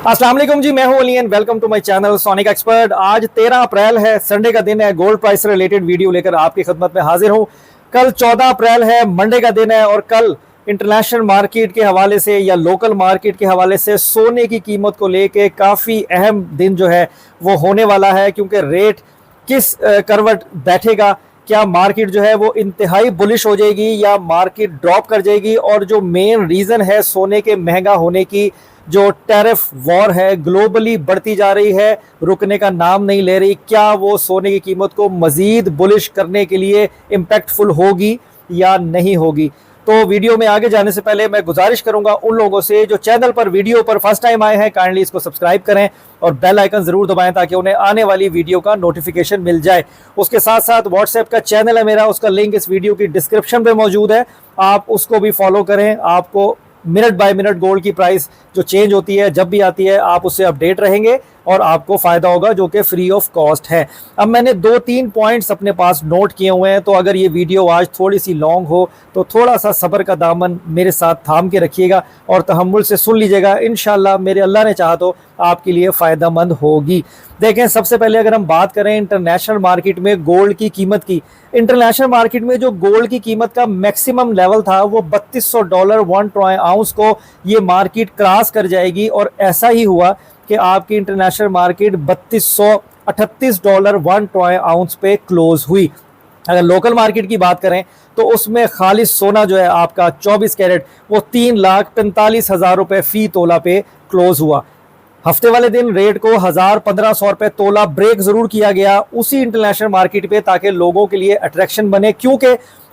अस्सलाम वालेकुम जी, मैं हूं Ali and welcome to my channel Sonic Expert. आज 13 अप्रैल है, संडे का दिन है। गोल्ड प्राइस से रिलेटेड वीडियो लेकर आपकी खिदमत में हाजिर हूं। कल 14 अप्रैल है, मंडे का दिन है और कल इंटरनेशनल मार्केट के हवाले से या लोकल मार्केट के हवाले से सोने की कीमत को लेके काफ़ी अहम दिन जो है वो होने वाला है, क्योंकि रेट किस करवट बैठेगा। क्या मार्केट जो है वो इंतहाई बुलिश हो जाएगी या मार्केट ड्रॉप कर जाएगी। और जो मेन रीज़न है सोने के महंगा होने की, जो टैरिफ वॉर है ग्लोबली बढ़ती जा रही है, रुकने का नाम नहीं ले रही, क्या वो सोने की कीमत को मज़ीद बुलिश करने के लिए इम्पैक्टफुल होगी या नहीं होगी। तो वीडियो में आगे जाने से पहले मैं गुजारिश करूंगा उन लोगों से जो चैनल पर वीडियो पर फर्स्ट टाइम आए हैं, काइंडली इसको सब्सक्राइब करें और बेल आइकन जरूर दबाएं ताकि उन्हें आने वाली वीडियो का नोटिफिकेशन मिल जाए। उसके साथ साथ व्हाट्सएप का चैनल है मेरा, उसका लिंक इस वीडियो की डिस्क्रिप्शन पे मौजूद है, आप उसको भी फॉलो करें। आपको मिनट बाय मिनट गोल्ड की प्राइस जो चेंज होती है, जब भी आती है, आप उससे अपडेट रहेंगे और आपको फ़ायदा होगा, जो कि फ्री ऑफ कॉस्ट है। अब मैंने 2-3 पॉइंट्स अपने पास नोट किए हुए हैं, तो अगर ये वीडियो आज थोड़ी सी लॉन्ग हो तो थोड़ा सा सब्र का दामन मेरे साथ थाम के रखिएगा और तहम्मुल से सुन लीजिएगा। इंशाल्लाह मेरे अल्लाह ने चाहा तो आपके लिए फ़ायदेमंद होगी। देखें, सबसे पहले अगर हम बात करें इंटरनेशनल मार्केट में गोल्ड की कीमत की, इंटरनेशनल मार्केट में जो गोल्ड की कीमत का मैक्सिमम लेवल था वो $3200 1 ट्राई आउंस को ये मार्केट क्रॉस कर जाएगी। और ऐसा ही हुआ कि आपकी इंटरनेशनल मार्केट $3238 1 ट्राई आउंस पे क्लोज हुई। अगर लोकल मार्केट की बात करें तो उसमें खालिस सोना जो है आपका 24 कैरेट वो 3,45,000 रुपये फ़ी तोला पे क्लोज हुआ। हफ्ते वाले दिन रेट को 1000-1500 रुपये तोला ब्रेक ज़रूर किया गया उसी इंटरनेशनल मार्केट पे, ताकि लोगों के लिए अट्रैक्शन बने। क्योंकि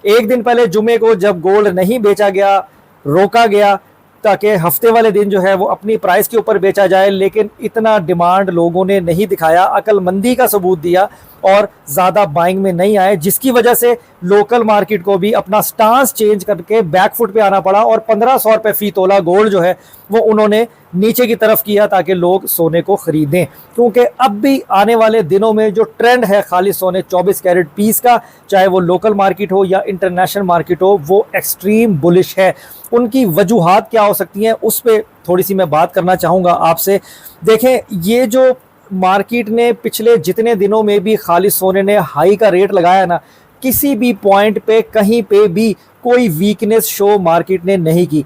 एक दिन पहले जुमे को जब गोल्ड नहीं बेचा गया, रोका गया, ताकि हफ्ते वाले दिन जो है वो अपनी प्राइस के ऊपर बेचा जाए, लेकिन इतना डिमांड लोगों ने नहीं दिखाया, अक्लमंदी का सबूत दिया और ज़्यादा बाइंग में नहीं आए, जिसकी वजह से लोकल मार्केट को भी अपना स्टांस चेंज करके बैकफुट पे आना पड़ा और 1500 रुपये फ़ी तोला गोल्ड जो है वो उन्होंने नीचे की तरफ किया ताकि लोग सोने को ख़रीदें। क्योंकि अब भी आने वाले दिनों में जो ट्रेंड है खाली सोने 24 कैरेट पीस का, चाहे वो लोकल मार्केट हो या इंटरनेशनल मार्केट हो, वो एक्सट्रीम बुलिश है। उनकी वजूहात क्या हो सकती हैं उस पर थोड़ी सी मैं बात करना चाहूँगा आपसे। देखें, ये जो मार्केट ने पिछले जितने दिनों में भी खालिस सोने ने हाई का रेट लगाया ना, किसी भी पॉइंट पे कहीं पे भी कोई वीकनेस शो मार्केट ने नहीं की।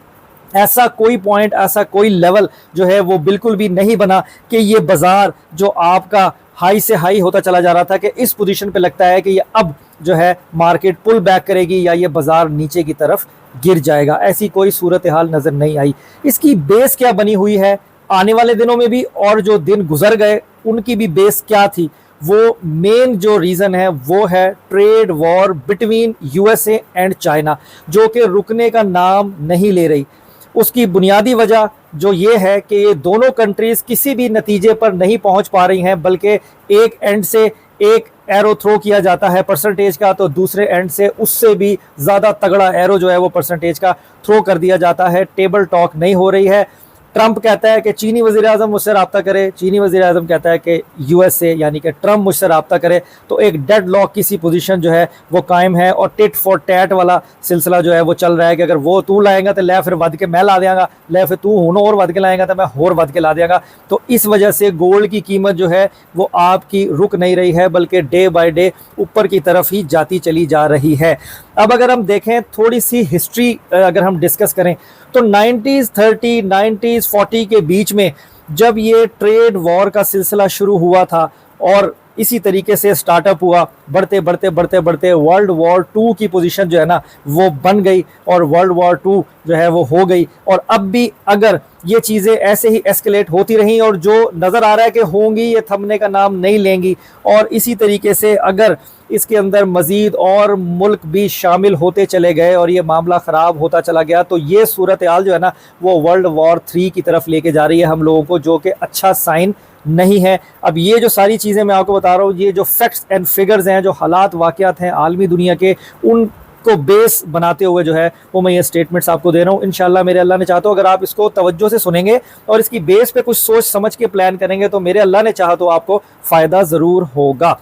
ऐसा कोई पॉइंट, ऐसा कोई लेवल जो है वो बिल्कुल भी नहीं बना कि ये बाज़ार जो आपका हाई से हाई होता चला जा रहा था कि इस पोजीशन पे लगता है कि ये अब जो है मार्केट पुल बैक करेगी या ये बाज़ार नीचे की तरफ गिर जाएगा। ऐसी कोई सूरत हाल नज़र नहीं आई। इसकी बेस क्या बनी हुई है आने वाले दिनों में भी, और जो दिन गुजर गए उनकी भी बेस क्या थी, वो मेन जो रीज़न है वो है trade war between USA and China, जो कि रुकने का नाम नहीं ले रही। उसकी बुनियादी वजह जो ये है कि ये दोनों कंट्रीज़ किसी भी नतीजे पर नहीं पहुंच पा रही हैं, बल्कि एक एंड से एक एरो थ्रो किया जाता है परसेंटेज का, तो दूसरे एंड से उससे भी ज़्यादा तगड़ा एरो जो है वो परसेंटेज का थ्रो कर दिया जाता है। टेबल टॉक नहीं हो रही है। ट्रंप कहता है कि चीनी वज़ीर-ए-आज़म मुझसे रब्ता करे, चीनी वज़ीर-ए-आज़म कहता है कि यूएसए यानी कि ट्रंप मुझसे रब्ता करे, तो एक डेड लॉक की सी पोजीशन जो है वो कायम है। और टिट फॉर टैट वाला सिलसिला जो है वो चल रहा है कि अगर वो तू लाएगा तो लै फिर वध के मैं ला देंगा, लै फिर तू हुन और वध के लाएगा तो मैं होर वध के ला देंगा। तो इस वजह से गोल्ड की कीमत जो है वो आपकी रुक नहीं रही है, बल्कि डे बाय डे ऊपर की तरफ ही जाती चली जा रही है। अब अगर हम देखें थोड़ी सी हिस्ट्री अगर हम डिस्कस करें तो 90s 30 90s 40 के बीच में जब ये ट्रेड वॉर का सिलसिला शुरू हुआ था और इसी तरीके से स्टार्टअप हुआ, बढ़ते बढ़ते बढ़ते बढ़ते वर्ल्ड वॉर 2 की पोजीशन जो है ना वो बन गई और वर्ल्ड वॉर 2 जो है वो हो गई। और अब भी अगर ये चीज़ें ऐसे ही एस्केलेट होती रहीं और जो नज़र आ रहा है कि होंगी, ये थमने का नाम नहीं लेंगी, और इसी तरीके से अगर इसके अंदर मज़ीद और मुल्क भी शामिल होते चले गए और ये मामला ख़राब होता चला गया, तो ये सूरत हाल जो है ना वो वर्ल्ड वॉर 3 की तरफ लेके जा रही है हम लोगों को, जो कि अच्छा साइन नहीं है। अब ये जो सारी चीज़ें मैं आपको बता रहा हूँ, ये जो फैक्ट्स एंड फिगर्स हैं, जो हालात वाक़यात हैं आलमी दुनिया के, उनको बेस बनाते हुए जो है वो मैं ये स्टेटमेंट्स आपको दे रहा हूँ। इंशाल्लाह मेरे अल्लाह ने चाहा तो अगर आप इसको तवज्जो से सुनेंगे और इसकी बेस पे कुछ सोच समझ के प्लान करेंगे तो मेरे अल्लाह ने चाहा तो आपको फ़ायदा ज़रूर होगा।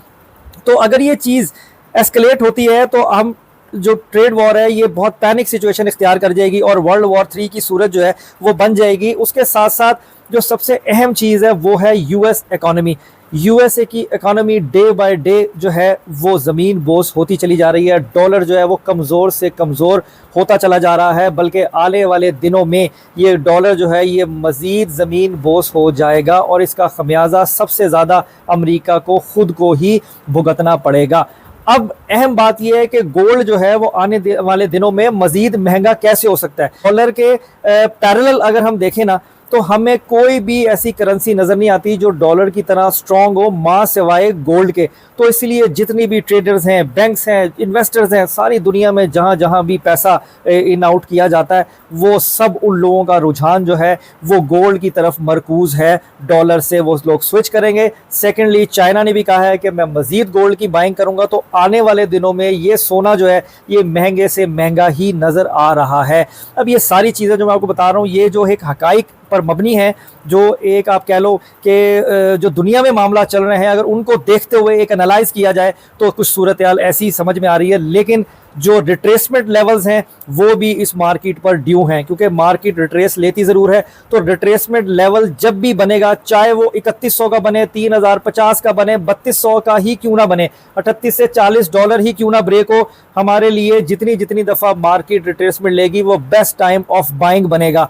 तो अगर ये चीज़ एस्केलेट होती है तो हम जो ट्रेड वॉर है ये बहुत पैनिक सिचुएशन इख्तियार कर जाएगी और वर्ल्ड वॉर 3 की सूरत जो है वो बन जाएगी। उसके साथ साथ जो सबसे अहम चीज़ है वो है यूएस इकोनॉमी। यूएसए की इकोनॉमी डे बाय डे जो है वो ज़मीन बोस होती चली जा रही है। डॉलर जो है वो कमज़ोर से कमज़ोर होता चला जा रहा है, बल्कि आने वाले दिनों में ये डॉलर जो है ये मज़ीद ज़मीन बोस हो जाएगा और इसका खमियाजा सबसे ज़्यादा अमेरिका को ख़ुद को ही भुगतना पड़ेगा। अब अहम बात यह है कि गोल्ड जो है वो आने वाले दिनों में मज़ीद महंगा कैसे हो सकता है। डॉलर के पैरेलल अगर हम देखें ना तो हमें कोई भी ऐसी करेंसी नज़र नहीं आती जो डॉलर की तरह स्ट्रॉन्ग हो मां सिवाय गोल्ड के। तो इसलिए जितनी भी ट्रेडर्स हैं, बैंक्स हैं, इन्वेस्टर्स हैं, सारी दुनिया में जहां जहां भी पैसा इन आउट किया जाता है वो सब उन लोगों का रुझान जो है वो गोल्ड की तरफ मरकूज़ है। डॉलर से वो लोग स्विच करेंगे। सेकेंडली चाइना ने भी कहा है कि मैं मज़ीद गोल्ड की बाइंग करूँगा, तो आने वाले दिनों में ये सोना जो है ये महंगे से महंगा ही नज़र आ रहा है। अब ये सारी चीज़ें जो मैं आपको बता रहा हूँ ये जो एक हकाइक पर मबनी है, जो एक आप कह लो कि जो दुनिया में मामला चल रहे हैं अगर उनको देखते हुए एक एनालाइज किया जाए तो कुछ सूरत हाल ऐसी समझ में आ रही है। लेकिन जो रिट्रेसमेंट लेवल्स हैं वो भी इस मार्केट पर ड्यू हैं, क्योंकि मार्केट रिट्रेस लेती ज़रूर है। तो रिट्रेसमेंट लेवल जब भी बनेगा, चाहे वो 3100 का बने, 3050 का बने, 3200 का ही क्यों ना बने, 38 से 40 डॉलर ही क्यों ना ब्रेक हो, हमारे लिए जितनी जितनी दफ़ा मार्केट रिट्रेसमेंट लेगी वो बेस्ट टाइम ऑफ बाइंग बनेगा।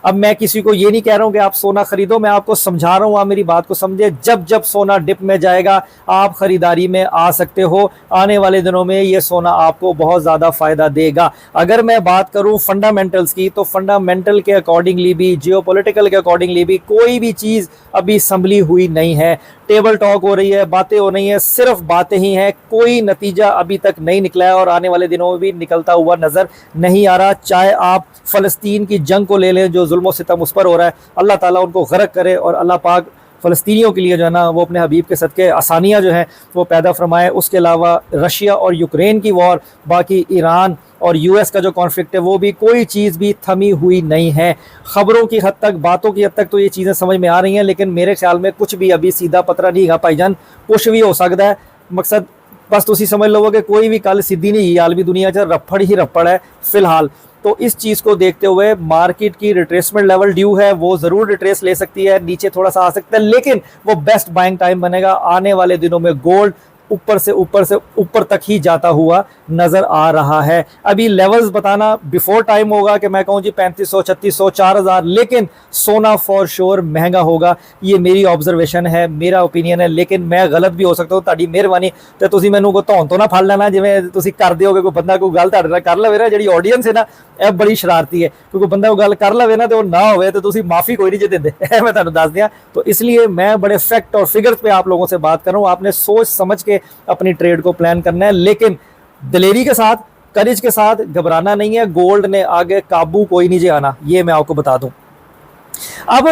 अब मैं किसी को ये नहीं कह रहा हूँ कि आप सोना खरीदो, मैं आपको समझा रहा हूँ, आप मेरी बात को समझे। जब जब सोना डिप में जाएगा आप ख़रीदारी में आ सकते हो। आने वाले दिनों में ये सोना आपको बहुत ज़्यादा फ़ायदा देगा। अगर मैं बात करूँ फंडामेंटल्स की, तो फंडामेंटल के अकॉर्डिंगली भी, जियोपॉलिटिकल के अकॉर्डिंगली भी कोई भी चीज़ अभी संभली हुई नहीं है। टेबल टॉक हो रही है, बातें हो रही हैं, सिर्फ बातें ही हैं, कोई नतीजा अभी तक नहीं निकला है और आने वाले दिनों में भी निकलता हुआ नज़र नहीं आ रहा। चाहे आप फ़लस्तीन की जंग को ले लें, जो जुल्म सितम उस पर हो रहा है, अल्लाह ताला उनको गर्क करे और अल्लाह पाक फ़लस्तीनियों के लिए जो है ना वो अपने हबीब के सदक़े आसानियाँ जो हैं वो पैदा फरमाए। उसके अलावा रशिया और यूक्रेन की वॉर, बाकी ईरान और यूएस का जो कॉन्फ्लिक्ट है वो भी, कोई चीज़ भी थमी हुई नहीं है। ख़बरों की हद तक, बातों की हद तक तो ये चीज़ें समझ में आ रही हैं, लेकिन मेरे ख्याल में कुछ भी अभी सीधा पतरा नहीं गा भाईजान, कुछ भी हो सकता है। मकसद बस तुसी समझ लो कि कोई भी कल सीधी नहीं, आलमी दुनिया च रफड़ ही रफड़ है फ़िलहाल। तो इस चीज़ को देखते हुए मार्केट की रिट्रेसमेंट लेवल ड्यू है, वो ज़रूर रिट्रेस ले सकती है, नीचे थोड़ा सा आ सकता है, लेकिन वो बेस्ट बाइंग टाइम बनेगा। आने वाले दिनों में गोल्ड ऊपर से ऊपर तक ही जाता हुआ नज़र आ रहा है। अभी लेवल्स बताना बिफोर टाइम होगा कि मैं कहूँ जी 3500, 3600, 4000, लेकिन सोना फॉर श्योर महंगा होगा। ये मेरी ऑब्जर्वेशन है, मेरा ओपीनियन है, लेकिन मैं गलत भी हो सकता हूँ। ताड़ी मेहरबानी तो तुसी मैनू को धौन तो ना फड़ लेना, जिवें तुसी कर दिओगे कोई बंदा कोई गल तुहाडे नाल कर लवे ना, जिहड़ी ऑडियंस है ना यह बड़ी शरारती है, क्योंकि बंदा कोई गल कर लवे ना तो ना होवे तो तुसी माफ़ी कोई नहीं जे दिंदे, मैं तुहानू दस दियां। तो इसलिए मैं बड़े फैक्ट और फिगर्स पे आप लोगों से बात कर रहा हूँ। आपने सोच समझ के अपनी ट्रेड को प्लान करना है, लेकिन दिलेरी के साथ, करेज के साथ, घबराना नहीं है। गोल्ड ने आगे काबू कोई नहीं आना, ये मैं आपको बता दूं। अब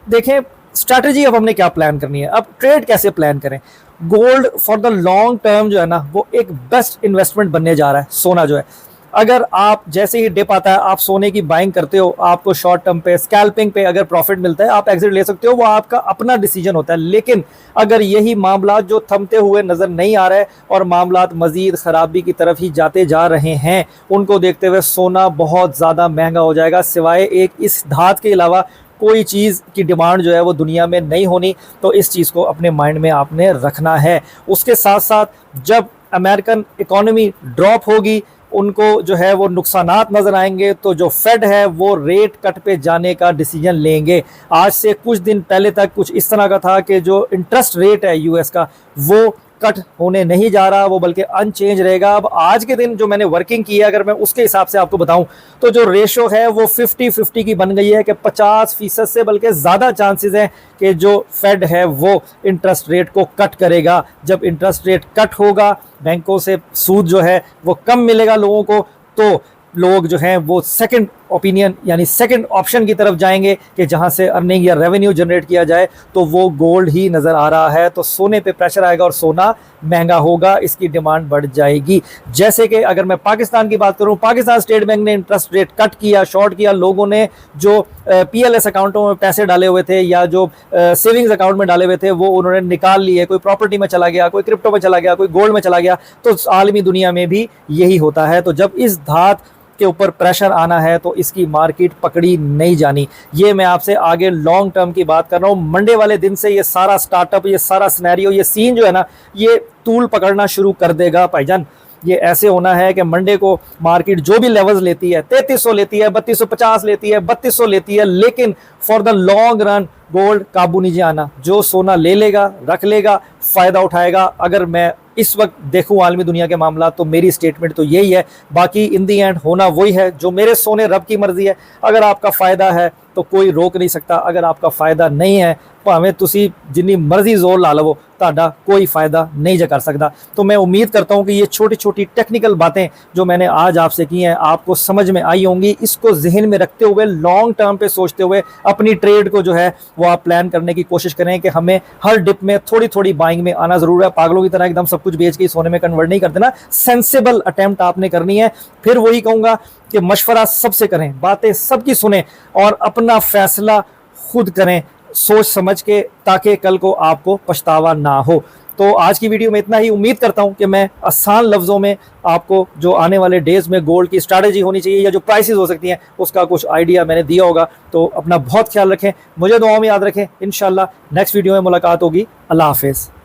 देखें स्ट्रैटेजी, अब हमने क्या प्लान करनी है, अब ट्रेड कैसे प्लान करें। Gold for the long term जो है ना वो एक बेस्ट इन्वेस्टमेंट बनने जा रहा है। सोना जो है, अगर आप जैसे ही डिप आता है आप सोने की बाइंग करते हो, आपको शॉर्ट टर्म पे स्कैल्पिंग पे अगर प्रॉफिट मिलता है आप एग्जिट ले सकते हो, वो आपका अपना डिसीजन होता है। लेकिन अगर यही मामला जो थमते हुए नज़र नहीं आ रहा है और मामला मज़ीद ख़राबी की तरफ ही जाते जा रहे हैं, उनको देखते हुए सोना बहुत ज़्यादा महंगा हो जाएगा। सिवाय एक इस धात के अलावा कोई चीज़ की डिमांड जो है वो दुनिया में नहीं होनी। तो इस चीज़ को अपने माइंड में आपने रखना है। उसके साथ साथ जब अमेरिकन इकॉनमी ड्रॉप होगी, उनको जो है वो नुकसानात नज़र आएंगे, तो जो फेड है वो रेट कट पे जाने का डिसीजन लेंगे। आज से कुछ दिन पहले तक कुछ इस तरह का था कि जो इंटरेस्ट रेट है यूएस का वो कट होने नहीं जा रहा, वो बल्कि अनचेंज रहेगा। अब आज के दिन जो मैंने वर्किंग की है, अगर मैं उसके हिसाब से आपको बताऊं तो जो रेशो है वो 50-50 की बन गई है कि 50% से बल्कि ज़्यादा चांसेस हैं कि जो फेड है वो इंटरेस्ट रेट को कट करेगा। जब इंटरेस्ट रेट कट होगा, बैंकों से सूद जो है वो कम मिलेगा लोगों को, तो लोग जो हैं वो सेकंड ओपिनियन यानी सेकंड ऑप्शन की तरफ जाएंगे कि जहां से अर्निंग या रेवेन्यू जनरेट किया जाए, तो वो गोल्ड ही नज़र आ रहा है। तो सोने पे प्रेशर आएगा और सोना महंगा होगा, इसकी डिमांड बढ़ जाएगी। जैसे कि अगर मैं पाकिस्तान की बात करूं, पाकिस्तान स्टेट बैंक ने इंटरेस्ट रेट कट किया, शॉर्ट किया। लोगों ने जो पीएलएस अकाउंटों में पैसे डाले हुए थे या जो सेविंग्स अकाउंट में डाले हुए थे वो उन्होंने निकाल लिए। कोई प्रॉपर्टी में चला गया, कोई क्रिप्टो में चला गया, कोई गोल्ड में चला गया। तो आलमी दुनिया में भी यही होता है। तो जब इस धात के ऊपर प्रेशर आना है तो इसकी मार्केट पकड़ी नहीं जानी। ये मैं आपसे आगे लॉन्ग टर्म की बात कर रहा हूँ। मंडे वाले दिन से ये सारा स्टार्टअप, ये सारा सिनेरियो, ये सीन जो है ना, ये तूल पकड़ना शुरू कर देगा भाईजान। ये ऐसे होना है कि मंडे को मार्केट जो भी लेवल्स लेती है, 3300 लेती है, 3250 लेती है, 3200 लेती है, लेकिन for the long run gold काबू नीचे आना। जो सोना ले लेगा, रख लेगा, फायदा उठाएगा। अगर मैं इस वक्त देखूं आलमी दुनिया के मामला, तो मेरी स्टेटमेंट तो यही है। बाकी इन दी एंड होना वही है जो मेरे सोने रब की मर्जी है। अगर आपका फायदा है तो कोई रोक नहीं सकता, अगर आपका फायदा नहीं है भावें तुसी जिन्नी मर्जी जोर ला लवो, ताड़ा कोई फायदा नहीं जा कर सकता। तो मैं उम्मीद करता हूं कि ये छोटी छोटी टेक्निकल बातें जो मैंने आज आपसे की हैं आपको समझ में आई होंगी। इसको जहन में रखते हुए, लॉन्ग टर्म पे सोचते हुए अपनी ट्रेड को जो है वो आप प्लान करने की कोशिश करें कि हमें हर डिप में थोड़ी थोड़ी बाइंग में आना जरूर है। पागलों की तरह एकदम सब कुछ बेच के सोने में कन्वर्ट नहीं कर देना। सेंसिबल अटेम्प्ट आपने करनी है। फिर वही कहूंगा कि मशवरा सबसे करें, बातें सबकी सुने और अपना फैसला खुद करें सोच समझ के, ताकि कल को आपको पछतावा ना हो। तो आज की वीडियो में इतना ही। उम्मीद करता हूं कि मैं आसान लफ्जों में आपको जो आने वाले डेज में गोल्ड की स्ट्रैटेजी होनी चाहिए या जो प्राइसेस हो सकती हैं उसका कुछ आइडिया मैंने दिया होगा। तो अपना बहुत ख्याल रखें, मुझे दुआओं में याद रखें। इंशाल्लाह नेक्स्ट वीडियो में मुलाकात होगी। अल्लाह हाफिज़।